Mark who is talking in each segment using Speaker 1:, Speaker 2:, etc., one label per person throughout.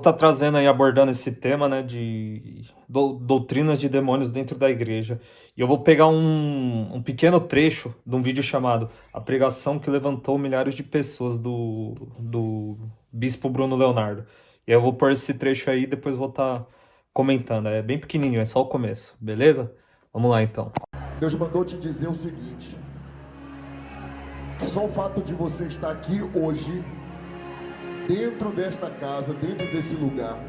Speaker 1: estar trazendo aí, abordando esse tema, né, de doutrinas de demônios dentro da igreja. E eu vou pegar um pequeno trecho de um vídeo chamado A Pregação que Levantou Milhares de Pessoas, do Bispo Bruno Leonardo. E aí eu vou pôr esse trecho aí e depois vou estar comentando. É bem pequenininho, é só o começo, beleza? Vamos lá então.
Speaker 2: Deus mandou te dizer o seguinte: que só o fato de você estar aqui hoje, dentro desta casa, dentro desse lugar,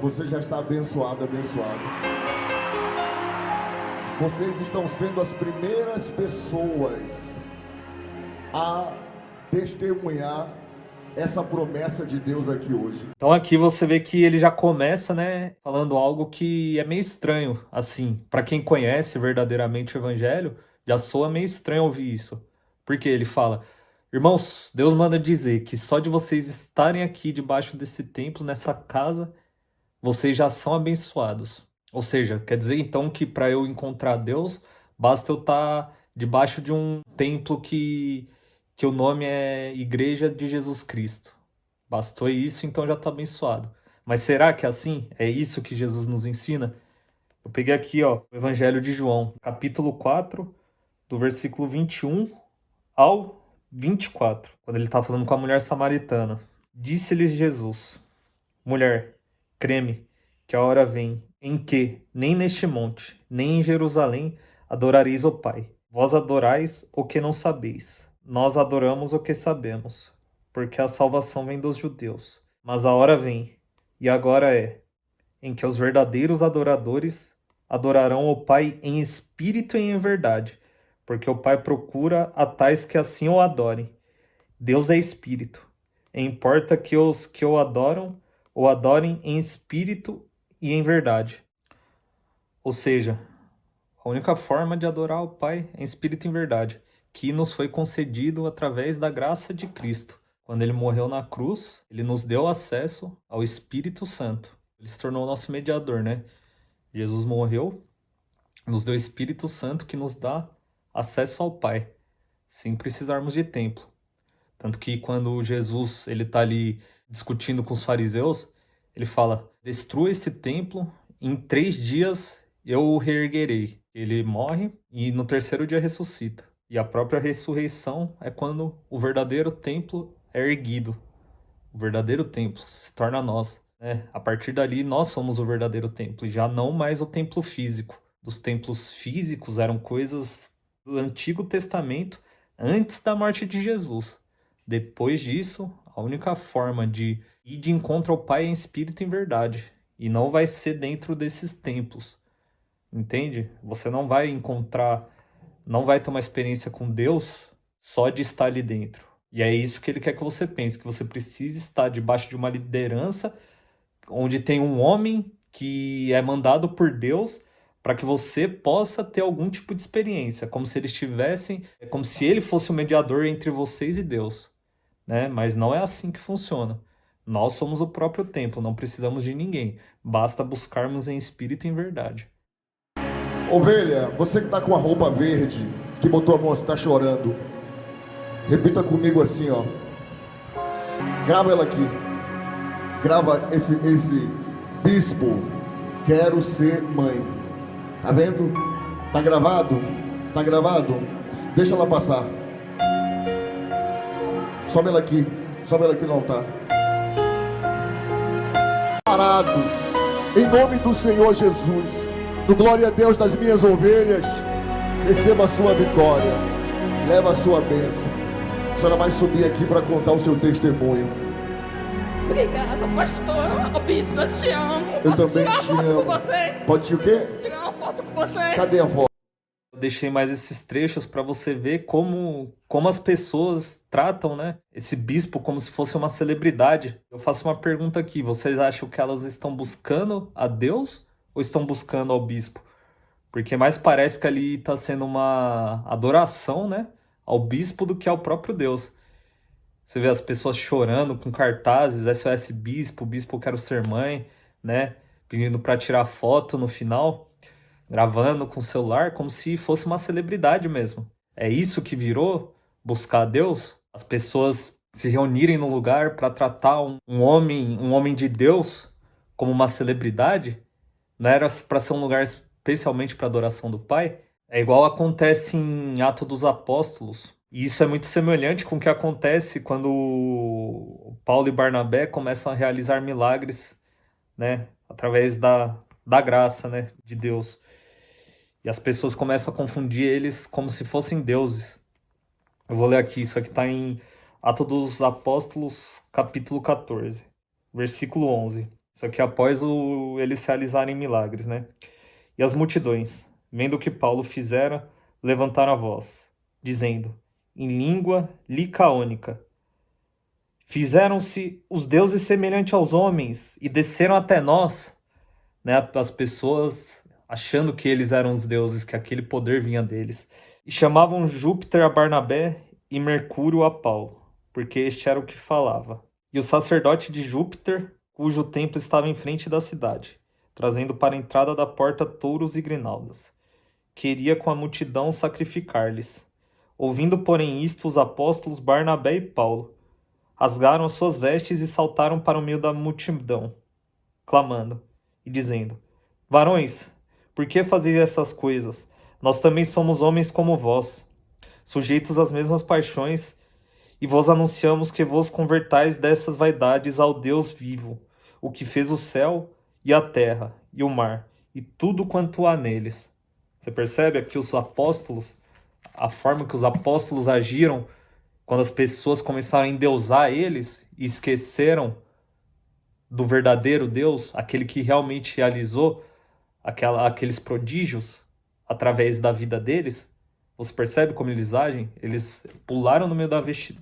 Speaker 2: você já está abençoado, abençoado. Vocês estão sendo as primeiras pessoas a testemunhar essa promessa de Deus aqui hoje.
Speaker 1: Então aqui você vê que ele já começa, né, falando algo que é meio estranho, assim, para quem conhece verdadeiramente o evangelho, já soa meio estranho ouvir isso. Porque ele fala: "Irmãos, Deus manda dizer que só de vocês estarem aqui debaixo desse templo, nessa casa, vocês já são abençoados." Ou seja, quer dizer então que para eu encontrar Deus, basta eu estar debaixo de um templo que o nome é Igreja de Jesus Cristo. Bastou isso, então já estou abençoado. Mas será que é assim? É isso que Jesus nos ensina? Eu peguei aqui, ó, o Evangelho de João, capítulo 4, do versículo 21 ao 24, quando ele está falando com a mulher samaritana. Disse-lhes Jesus: Mulher, creme, que a hora vem em que, nem neste monte, nem em Jerusalém, adorareis o Pai. Vós adorais o que não sabeis. Nós adoramos o que sabemos, porque a salvação vem dos judeus. Mas a hora vem, e agora é, em que os verdadeiros adoradores adorarão o Pai em espírito e em verdade, porque o Pai procura a tais que assim o adorem. Deus é espírito, e importa que os que o adorem em espírito e em verdade. Ou seja, a única forma de adorar o Pai é em espírito e em verdade, que nos foi concedido através da graça de Cristo. Quando ele morreu na cruz, ele nos deu acesso ao Espírito Santo. Ele se tornou o nosso mediador, né? Jesus morreu, nos deu o Espírito Santo que nos dá acesso ao Pai, sem precisarmos de templo. Tanto que quando Jesus ele está ali discutindo com os fariseus, ele fala: destrua esse templo, em 3 dias eu o reerguerei. Ele morre e no terceiro dia ressuscita. E a própria ressurreição é quando o verdadeiro templo é erguido. O verdadeiro templo se torna nós, né? A partir dali nós somos o verdadeiro templo e já não mais o templo físico. Os templos físicos eram coisas do Antigo Testamento antes da morte de Jesus. Depois disso, a única forma de ir de encontro ao Pai é em espírito e em verdade. E não vai ser dentro desses templos. Entende? Você não vai encontrar, não vai ter uma experiência com Deus só de estar ali dentro. E é isso que ele quer que você pense, que você precisa estar debaixo de uma liderança onde tem um homem que é mandado por Deus para que você possa ter algum tipo de experiência, como se eles tivessem, é como se ele fosse o mediador entre vocês e Deus, né? Mas não é assim que funciona. Nós somos o próprio templo, não precisamos de ninguém. Basta buscarmos em espírito e em verdade.
Speaker 2: Ovelha, você que está com a roupa verde, que botou a mão, você está chorando, repita comigo assim, ó. Grava ela aqui. Grava esse bispo. Quero ser mãe. Tá vendo? Tá gravado? Tá gravado? Deixa ela passar. Sobe ela aqui. Sobe ela aqui no altar. Parado. Em nome do Senhor Jesus. Do glória a Deus das minhas ovelhas. Receba a sua vitória. Leva a sua bênção. A senhora vai subir aqui para contar o seu testemunho.
Speaker 3: Obrigada, pastor. Ô, bispo, eu te amo.
Speaker 2: Eu
Speaker 3: Posso
Speaker 2: também
Speaker 3: tirar
Speaker 2: te
Speaker 3: uma foto
Speaker 2: amo.
Speaker 3: com você?
Speaker 2: Pode ir o quê?
Speaker 3: Tirar uma foto com você?
Speaker 2: Cadê a foto?
Speaker 1: Eu deixei mais esses trechos para você ver como as pessoas tratam, né, esse bispo como se fosse uma celebridade. Eu faço uma pergunta aqui: vocês acham que elas estão buscando a Deus ou estão buscando ao bispo? Porque mais parece que ali está sendo uma adoração, né, ao bispo do que ao próprio Deus. Você vê as pessoas chorando com cartazes, SOS Bispo, Bispo Quero Ser Mãe, né, pedindo para tirar foto no final, gravando com o celular, como se fosse uma celebridade mesmo. É isso que virou buscar a Deus? As pessoas se reunirem no lugar para tratar um homem de Deus como uma celebridade, não era para ser um lugar especialmente para adoração do Pai? É igual acontece em Atos dos Apóstolos. E isso é muito semelhante com o que acontece quando Paulo e Barnabé começam a realizar milagres, né, através da graça, né, de Deus. E as pessoas começam a confundir eles como se fossem deuses. Eu vou ler aqui, isso aqui está em Atos dos Apóstolos, capítulo 14, versículo 11. Isso aqui é após eles realizarem milagres, né? E as multidões, vendo o que Paulo fizera, levantaram a voz, dizendo, em língua licaônica, fizeram-se os deuses semelhantes aos homens e desceram até nós, né? As pessoas achando que eles eram os deuses, que aquele poder vinha deles. E chamavam Júpiter a Barnabé e Mercúrio a Paulo, porque este era o que falava. E o sacerdote de Júpiter, cujo templo estava em frente da cidade, trazendo para a entrada da porta touros e grinaldas, queria com a multidão sacrificar-lhes. Ouvindo, porém, isto, os apóstolos Barnabé e Paulo rasgaram as suas vestes e saltaram para o meio da multidão, clamando e dizendo, varões, por que fazeis essas coisas? Nós também somos homens como vós, sujeitos às mesmas paixões, e vos anunciamos que vos convertais dessas vaidades ao Deus vivo, o que fez o céu e a terra e o mar, e tudo quanto há neles. Você percebe aqui os apóstolos, a forma que os apóstolos agiram quando as pessoas começaram a endeusar eles e esqueceram do verdadeiro Deus, aquele que realmente realizou aqueles prodígios através da vida deles. Você percebe como eles agem? Eles pularam no meio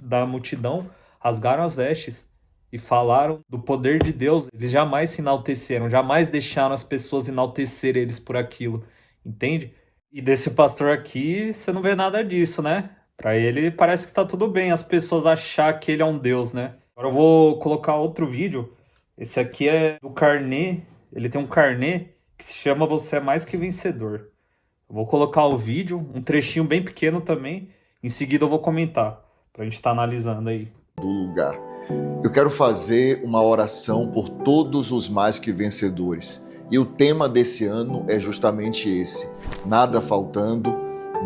Speaker 1: da multidão, rasgaram as vestes e falaram do poder de Deus. Eles jamais se enalteceram, jamais deixaram as pessoas enaltecer eles por aquilo, entende? E desse pastor aqui, você não vê nada disso, né? Para ele parece que tá tudo bem as pessoas achar que ele é um deus, né? Agora eu vou colocar outro vídeo. Esse aqui é do carnê, ele tem um carnê que se chama Você é Mais Que Vencedor. Eu vou colocar o vídeo, um trechinho bem pequeno também. Em seguida eu vou comentar, pra gente estar analisando aí.
Speaker 2: Do lugar. Eu quero fazer uma oração por todos os mais que vencedores. E o tema desse ano é justamente esse. Nada faltando,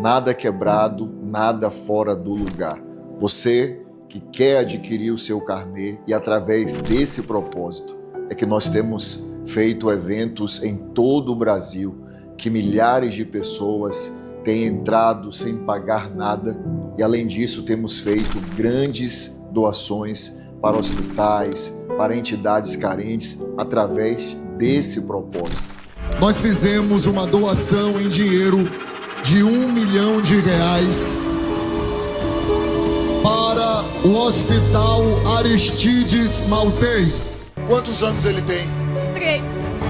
Speaker 2: nada quebrado, nada fora do lugar. Você que quer adquirir o seu carnê e através desse propósito é que nós temos feito eventos em todo o Brasil, que milhares de pessoas têm entrado sem pagar nada e, além disso, temos feito grandes doações para hospitais, para entidades carentes, através desse propósito. Nós fizemos uma doação em dinheiro de R$1 milhão para o Hospital Aristides Maltês. Quantos anos ele tem?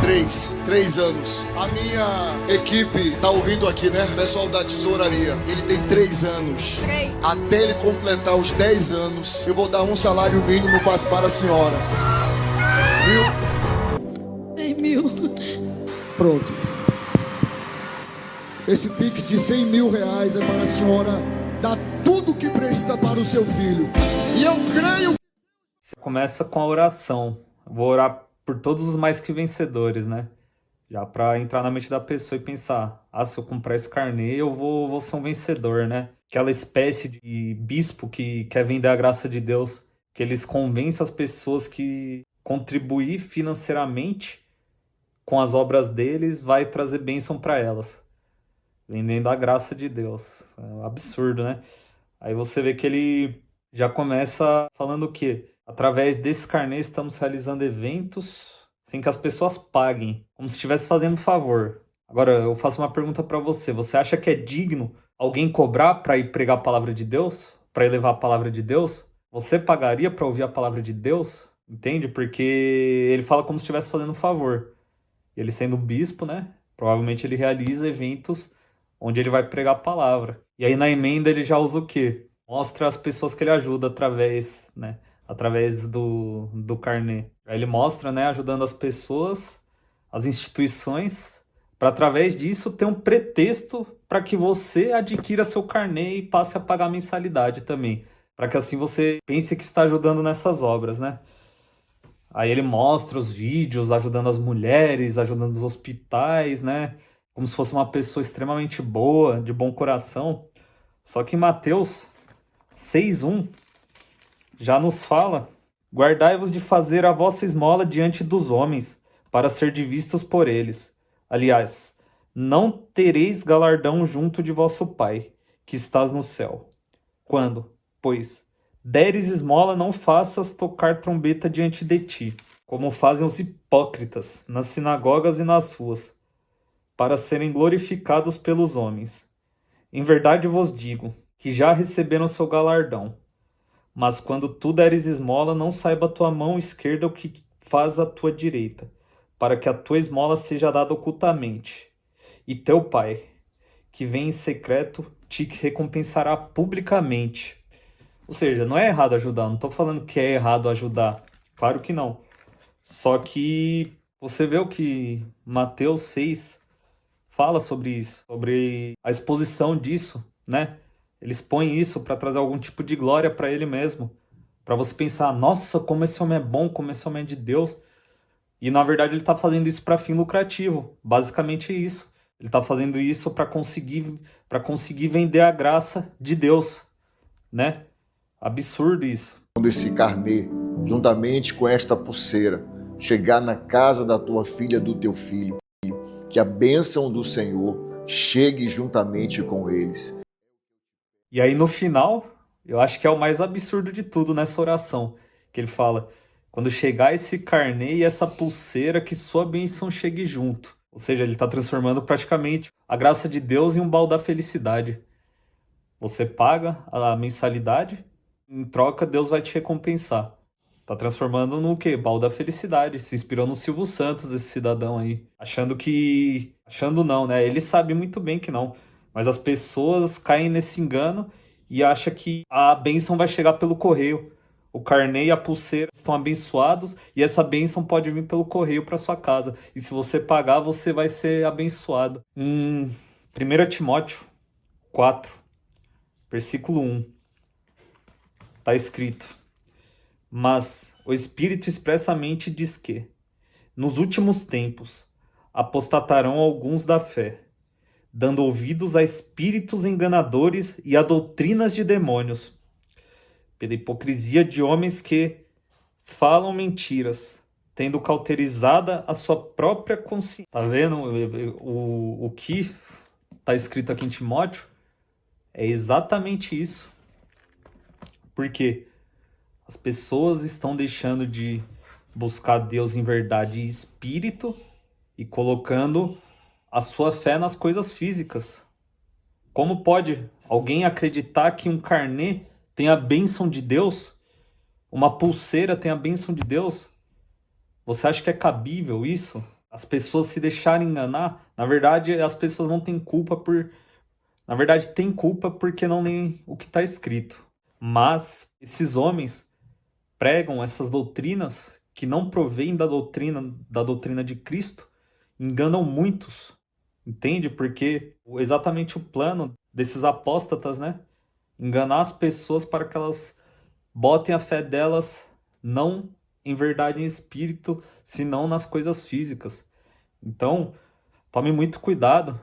Speaker 2: 3 anos. A minha equipe tá ouvindo aqui, né? Pessoal da tesouraria. Ele tem 3 anos. Até ele completar os 10 anos, eu vou dar um salário mínimo para a senhora. Viu?
Speaker 3: 100 mil.
Speaker 2: Pronto. Esse Pix de R$100 mil é para a senhora dar tudo o que precisa para o seu filho. E eu creio.
Speaker 1: Você começa com a oração. Eu vou orar por todos os mais que vencedores, né? Já para entrar na mente da pessoa e pensar, se eu comprar esse carnê, eu vou ser um vencedor, né? Aquela espécie de bispo que quer vender a graça de Deus, que eles convencem as pessoas que contribuir financeiramente com as obras deles vai trazer bênção para elas, vendendo a graça de Deus. É um absurdo, né? Aí você vê que ele já começa falando o quê? Através desse carnê estamos realizando eventos sem que as pessoas paguem, como se estivesse fazendo um favor. Agora, eu faço uma pergunta para você. Você acha que é digno alguém cobrar para ir pregar a palavra de Deus? Para ir levar a palavra de Deus? Você pagaria para ouvir a palavra de Deus? Entende? Porque ele fala como se estivesse fazendo um favor. Ele sendo bispo, né? Provavelmente ele realiza eventos onde ele vai pregar a palavra. E aí na emenda ele já usa o quê? Mostra as pessoas que ele ajuda através, né? Através do carnê. Aí ele mostra, né, ajudando as pessoas, as instituições, para através disso ter um pretexto para que você adquira seu carnê e passe a pagar mensalidade também. para que assim você pense que está ajudando nessas obras, né? Aí ele mostra os vídeos ajudando as mulheres, ajudando os hospitais, né? Como se fosse uma pessoa extremamente boa, de bom coração. Só que em Mateus 6:1 já nos fala: guardai-vos de fazer a vossa esmola diante dos homens, para ser vistos por eles. Aliás, não tereis galardão junto de vosso Pai, que estás no céu. Quando, pois, deres esmola, não faças tocar trombeta diante de ti, como fazem os hipócritas nas sinagogas e nas ruas, para serem glorificados pelos homens. Em verdade vos digo, que já receberam seu galardão. Mas quando tu deres esmola, não saiba a tua mão esquerda o que faz a tua direita, para que a tua esmola seja dada ocultamente. E teu Pai, que vem em secreto, te recompensará publicamente. Ou seja, não é errado ajudar, não estou falando que é errado ajudar. Claro que não. Só que você vê o que Mateus 6 fala sobre isso, sobre a exposição disso, né? Ele expõe isso para trazer algum tipo de glória para ele mesmo. Para você pensar, nossa, como esse homem é bom, como esse homem é de Deus. E na verdade ele está fazendo isso para fim lucrativo. Basicamente é isso. Ele está fazendo isso para conseguir vender a graça de Deus, né? Absurdo isso.
Speaker 2: Quando esse carnê, juntamente com esta pulseira, chegar na casa da tua filha, do teu filho, que a bênção do Senhor chegue juntamente com eles.
Speaker 1: E aí no final, eu acho que é o mais absurdo de tudo nessa oração, que ele fala: quando chegar esse carnê e essa pulseira, que sua bênção chegue junto. Ou seja, ele está transformando praticamente a graça de Deus em um baú da felicidade. Você paga a mensalidade, em troca Deus vai te recompensar. Tá transformando no quê? Baú da felicidade. Se inspirou no Silvio Santos, esse cidadão aí. Achando que... Achando não, né? Ele sabe muito bem que não. Mas as pessoas caem nesse engano e acham que a bênção vai chegar pelo correio. O carnê e a pulseira estão abençoados e essa bênção pode vir pelo correio para sua casa. E se você pagar, você vai ser abençoado. Em 1 Timóteo 4, versículo 1, tá escrito: mas o Espírito expressamente diz que, nos últimos tempos, apostatarão alguns da fé, dando ouvidos a espíritos enganadores e a doutrinas de demônios, pela hipocrisia de homens que falam mentiras, tendo cauterizada a sua própria consciência. Tá vendo o que tá escrito aqui em Timóteo? É exatamente isso. Por quê? As pessoas estão deixando de buscar Deus em verdade e espírito e colocando a sua fé nas coisas físicas. Como pode alguém acreditar que um carnê tem a bênção de Deus? Uma pulseira tem a bênção de Deus? Você acha que é cabível isso? As pessoas se deixarem enganar? Na verdade, as pessoas não têm culpa por... Na verdade, têm culpa porque não leem o que está escrito. Mas esses homens pregam essas doutrinas que não provêm da doutrina de Cristo, enganam muitos, entende? Porque exatamente o plano desses apóstatas, né? Enganar as pessoas para que elas botem a fé delas não em verdade e em espírito, senão nas coisas físicas. Então, tome muito cuidado.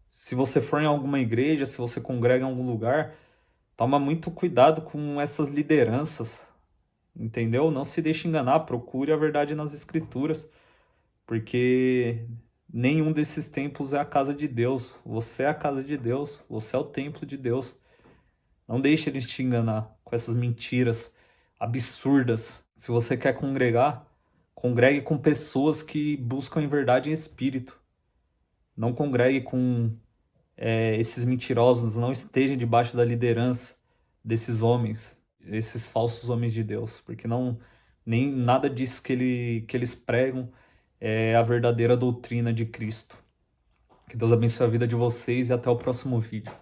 Speaker 1: Se você for em alguma igreja, se você congrega em algum lugar, toma muito cuidado com essas lideranças. Entendeu? Não se deixe enganar, procure a verdade nas escrituras, porque nenhum desses templos é a casa de Deus. Você é a casa de Deus, você é o templo de Deus. Não deixe eles te enganar com essas mentiras absurdas. Se você quer congregar, congregue com pessoas que buscam em verdade e em espírito. Não congregue com esses mentirosos, não esteja debaixo da liderança desses homens, esses falsos homens de Deus, porque não, nem nada disso que eles pregam é a verdadeira doutrina de Cristo. Que Deus abençoe a vida de vocês e até o próximo vídeo.